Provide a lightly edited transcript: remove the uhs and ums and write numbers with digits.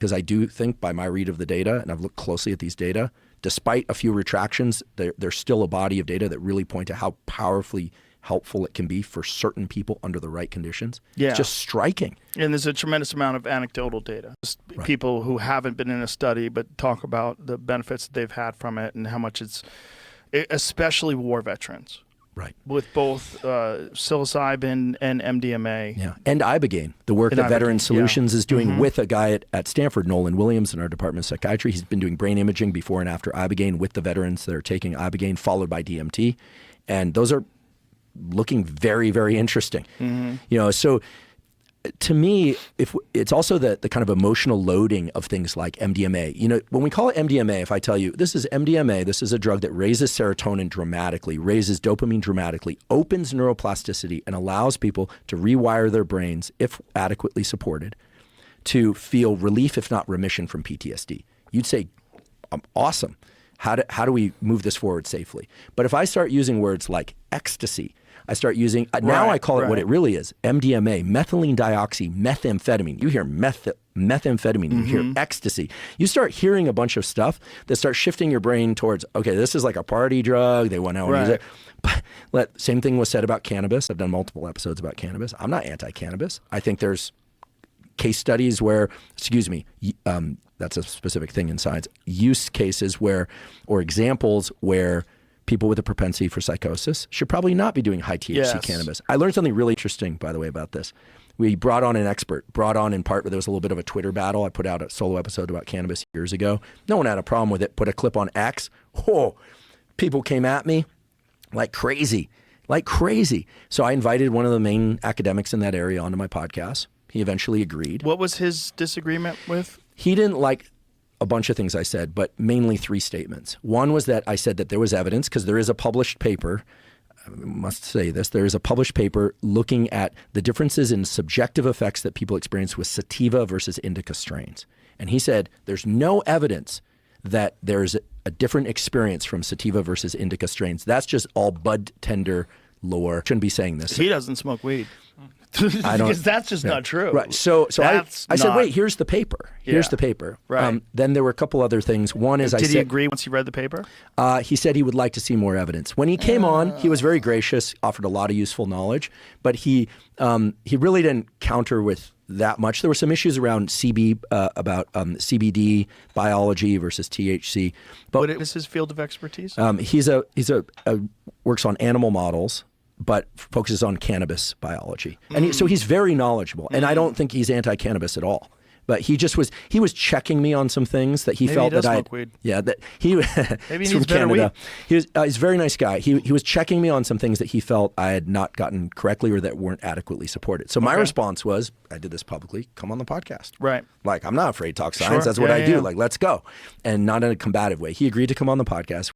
because I do think by my read of the data, and I've looked closely at these data, despite a few retractions, there's still a body of data that really point to how powerfully helpful it can be for certain people under the right conditions. Yeah. It's just striking. And there's a tremendous amount of anecdotal data. Just Right. People who haven't been in a study but talk about the benefits that they've had from it and how much it's, especially war veterans. Right. With both psilocybin and MDMA. Yeah. And Ibogaine, the work And that Veteran Ibogaine, Solutions is doing Mm-hmm. with a guy at Stanford, Nolan Williams, in our Department of Psychiatry. He's been doing brain imaging before and after Ibogaine with the veterans that are taking Ibogaine, followed by DMT. And those are looking very, very interesting. Mm-hmm. You know, so to me, if it's also the kind of emotional loading of things like MDMA. You know, when we call it MDMA, if I tell you this is MDMA, this is a drug that raises serotonin dramatically, raises dopamine dramatically, opens neuroplasticity, and allows people to rewire their brains, if adequately supported, to feel relief, if not remission, from PTSD. You'd say, awesome. How do we move this forward safely? But if I start using words like ecstasy, I start using, now I call it what it really is, MDMA, methylene dioxy, methamphetamine. You hear methamphetamine, you hear ecstasy. You start hearing a bunch of stuff that starts shifting your brain towards, okay, this is like a party drug. They want to use it. But same thing was said about cannabis. I've done multiple episodes about cannabis. I'm not anti-cannabis. I think there's case studies where, that's a specific thing in science, use cases where, or examples where people with a propensity for psychosis should probably not be doing high THC cannabis. I learned something really interesting, by the way, about this. We brought on an expert, in part, but there was a little bit of a Twitter battle. I put out a solo episode about cannabis years ago. No one had a problem with it. Put a clip on X. Oh, people came at me like crazy. So I invited one of the main academics in that area onto my podcast. He eventually agreed. What was his disagreement with? He didn't like a bunch of things I said, but mainly 3 statements. One was that I said that there was evidence, because there is a published paper, I must say this, there is a published paper looking at the differences in subjective effects that people experience with sativa versus indica strains. And he said there's no evidence that there's a different experience from sativa versus indica strains. That's just all bud tender lore. Shouldn't be saying this. He doesn't smoke weed. I don't, because that's just not true. Right. So I said, wait, here's the paper. Here's the paper. Right. Then there were a couple other things. One is Did he agree once he read the paper? He said he would like to see more evidence. When he came on, he was very gracious, offered a lot of useful knowledge, but he really didn't counter with that much. There were some issues around about CBD biology versus THC. But what is his field of expertise? He's works on animal models, but focuses on cannabis biology. And so he's very knowledgeable. And I don't think he's anti-cannabis at all. But he was checking me on some things that he felt that I smoke weed. Yeah, that he Maybe he from needs better Canada. weed. He's a very nice guy. He was checking me on some things that he felt I had not gotten correctly or that weren't adequately supported. So my response was, I did this publicly, come on the podcast. Right. Like, I'm not afraid to talk science. Sure. That's what I do. Yeah. Like, let's go. And not in a combative way. He agreed to come on the podcast.